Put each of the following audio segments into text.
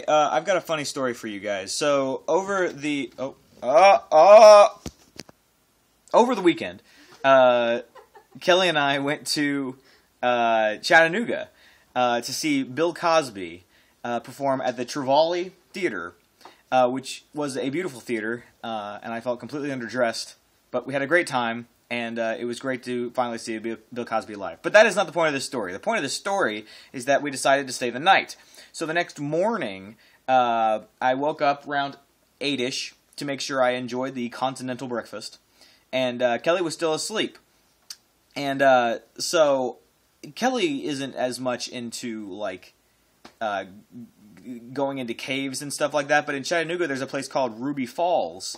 I've got a funny story for you guys. So over the weekend, Kelly and I went to Chattanooga to see Bill Cosby perform at the Trevally Theater, which was a beautiful theater, and I felt completely underdressed, but we had a great time. And it was great to finally see Bill Cosby live. But that is not the point of this story. The point of this story is that we decided to stay the night. So the next morning, I woke up around 8-ish to make sure I enjoyed the continental breakfast. And Kelly was still asleep. And so Kelly isn't as much into, like, going into caves and stuff like that. But in Chattanooga, there's a place called Ruby Falls.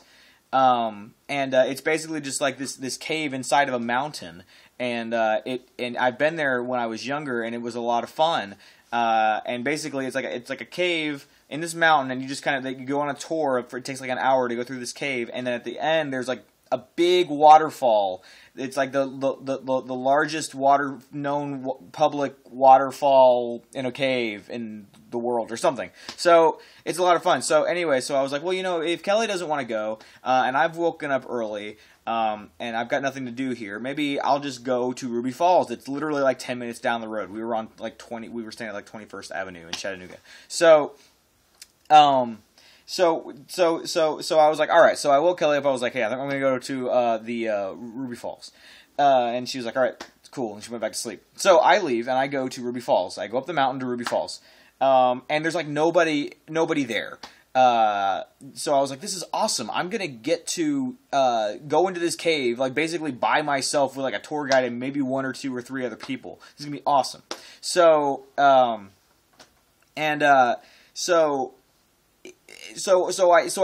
And it's basically just like this cave inside of a mountain, and I've been there when I was younger, and it was a lot of fun. And basically, it's like a cave in this mountain, and you just you go on a tour. It takes like an hour to go through this cave, and then at the end, there's like a big waterfall. It's like the largest known public waterfall in a cave in the world or something. So it's a lot of fun. So anyway, so I was like, well, if Kelly doesn't want to go, and I've woken up early, and I've got nothing to do here, maybe I'll just go to Ruby Falls. It's literally like 10 minutes down the road. We were on we were staying at like 21st Avenue in Chattanooga. So I was like, all right. So I woke Kelly up. I was like, hey, I think I'm going to go to the Ruby Falls. And she was like, all right, cool. And she went back to sleep. So I leave and I go to Ruby Falls. I go up the mountain to Ruby Falls. And there's like nobody there. So I was like, this is awesome. I'm going to get to go into this cave, like basically by myself with like a tour guide and maybe 1 or 2 or 3 other people. This is going to be awesome. So I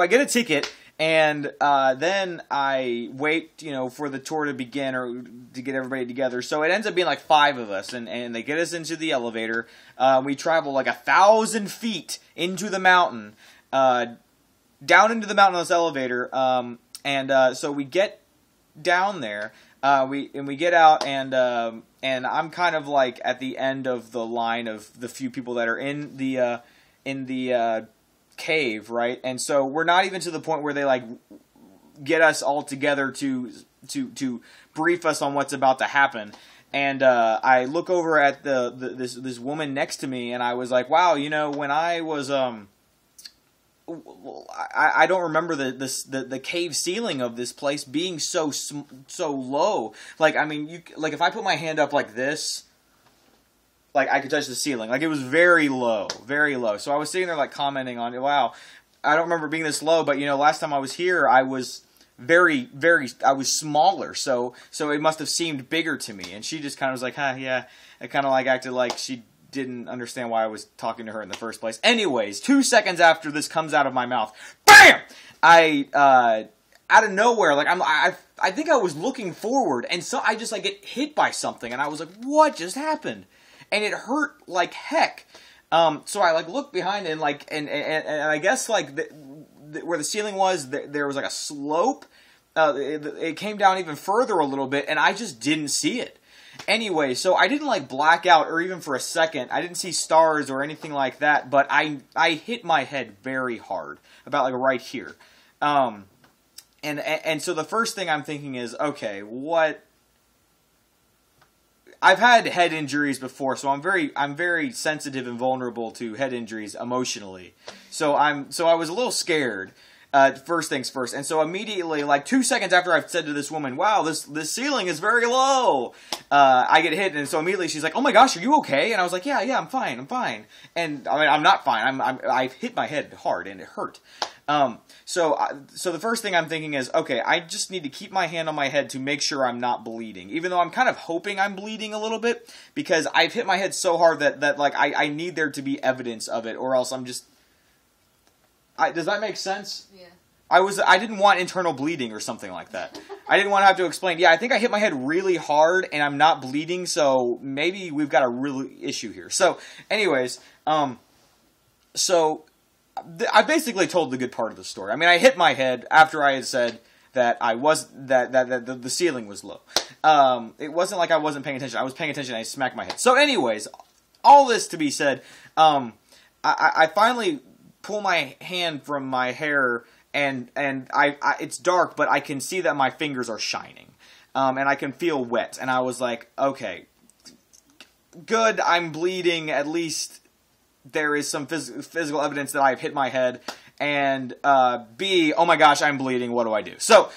get a ticket, and then I wait, for the tour to begin or to get everybody together. So it ends up being like 5 of us, and they get us into the elevator. We travel like 1,000 feet into the mountain, down into the mountain on this elevator, so we get down there. We get out, and I'm kind of like at the end of the line of the few people that are in the cave, right? And so we're not even to the point where they like get us all together to brief us on what's about to happen. And I look over at this woman next to me, and I was like, wow, when I was I don't remember the cave ceiling of this place being so low. Like, I mean, if I put my hand up like this, like, I could touch the ceiling. Like, it was very low, very low. So I was sitting there, like, commenting on it. Wow, I don't remember being this low, but, last time I was here, I was I was smaller. So it must have seemed bigger to me. And she just kind of was like, yeah. It kind of, like, acted like she didn't understand why I was talking to her in the first place. Anyways, 2 seconds after this comes out of my mouth, BAM! Out of nowhere, like, I think I was looking forward, and so I just, like, get hit by something, and I was like, what just happened? And it hurt like heck. So I like looked behind and like and I guess like where the ceiling was, there was like a slope. It came down even further a little bit, and I just didn't see it. Anyway, so I didn't like black out or even for a second. I didn't see stars or anything like that. But I hit my head very hard, about like right here. And so the first thing I'm thinking is, okay, what? I've had head injuries before, so I'm very sensitive and vulnerable to head injuries emotionally. So I was a little scared. First things first, and so immediately, like 2 seconds after I've said to this woman, "Wow, this ceiling is very low," I get hit, and so immediately she's like, "Oh my gosh, are you okay?" And I was like, "Yeah, I'm fine. And I mean, I'm not fine. I've hit my head hard, and it hurt. So the first thing I'm thinking is, okay, I just need to keep my hand on my head to make sure I'm not bleeding, even though I'm kind of hoping I'm bleeding a little bit, because I've hit my head so hard that like, I need there to be evidence of it, or else I'm just... does that make sense? Yeah. I didn't want internal bleeding or something like that. I didn't want to have to explain, yeah, I think I hit my head really hard, and I'm not bleeding, so maybe we've got a real issue here. So, anyways, I basically told the good part of the story. I mean, I hit my head after I had said that the ceiling was low. It wasn't like I wasn't paying attention. I was paying attention and I smacked my head. So anyways, all this to be said, I finally pull my hand from my hair, and I it's dark, but I can see that my fingers are shining, and I can feel wet. And I was like, okay, good, I'm bleeding. At least there is some physical evidence that I've hit my head. And B, oh my gosh, I'm bleeding. What do I do? So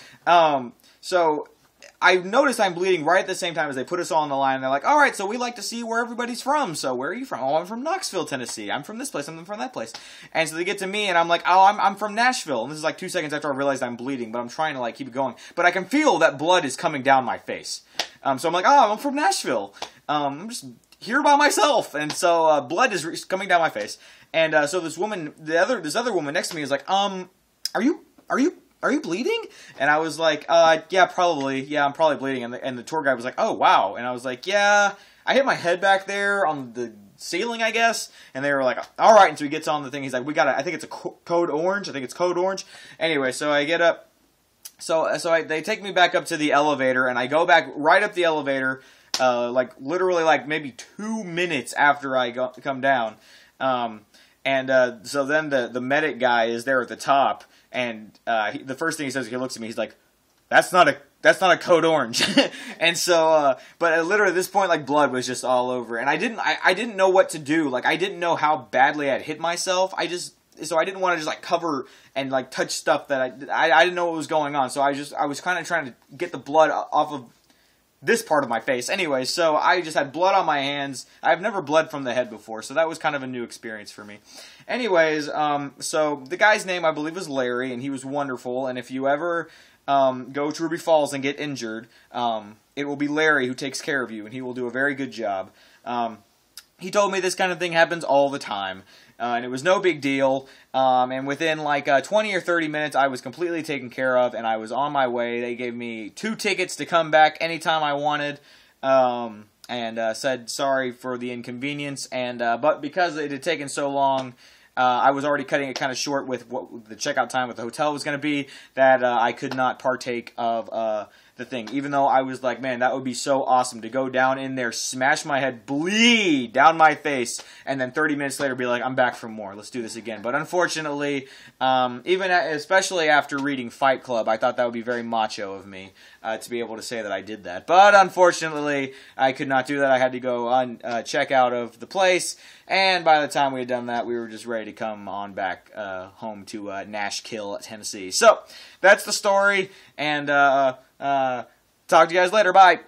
I noticed I'm bleeding right at the same time as they put us all on the line. They're like, all right, so we like to see where everybody's from. So where are you from? Oh, I'm from Knoxville, Tennessee. I'm from this place. I'm from that place. And so they get to me, and I'm like, oh, I'm from Nashville. And this is like 2 seconds after I realized I'm bleeding, but I'm trying to like keep it going. But I can feel that blood is coming down my face. So I'm like, oh, I'm from Nashville. I'm just here by myself. And so blood is coming down my face. And so this woman, this other woman next to me is like, are you bleeding? And I was like, yeah, probably. Yeah, I'm probably bleeding. And the tour guide was like, oh, wow. And I was like, yeah, I hit my head back there on the ceiling, I guess. And they were like, all right. And so he gets on the thing. He's like, I think it's a code orange. I think it's code orange. Anyway, so I get up. They take me back up to the elevator, and I go back right up the elevator, like literally like maybe 2 minutes after I come down. So then the medic guy is there at the top, and the first thing he says, he looks at me, he's like, that's not a code orange. And so, but literally at this point, like, blood was just all over, and I didn't know what to do. Like, I didn't know how badly I'd hit myself. So I didn't want to just like cover and like touch stuff that I didn't know what was going on. So I was kind of trying to get the blood off of this part of my face. Anyway, so I just had blood on my hands. I've never bled from the head before, so that was kind of a new experience for me. Anyways, so the guy's name I believe was Larry, and he was wonderful. And if you ever go to Ruby Falls and get injured, it will be Larry who takes care of you, and he will do a very good job. He told me this kind of thing happens all the time, and it was no big deal. And within like 20 or 30 minutes, I was completely taken care of, and I was on my way. They gave me 2 tickets to come back anytime I wanted, and said sorry for the inconvenience. And but because it had taken so long, I was already cutting it kind of short with what the checkout time with the hotel was going to be, that I could not partake of the thing. Even though I was like, man, that would be so awesome to go down in there, smash my head, bleed down my face, and then 30 minutes later be like, I'm back for more. Let's do this again. But unfortunately, especially after reading Fight Club, I thought that would be very macho of me to be able to say that I did that. But unfortunately, I could not do that. I had to go on check out of the place. And by the time we had done that, we were just ready to come on back home to Nashville, Tennessee. So that's the story. And talk to you guys later. Bye.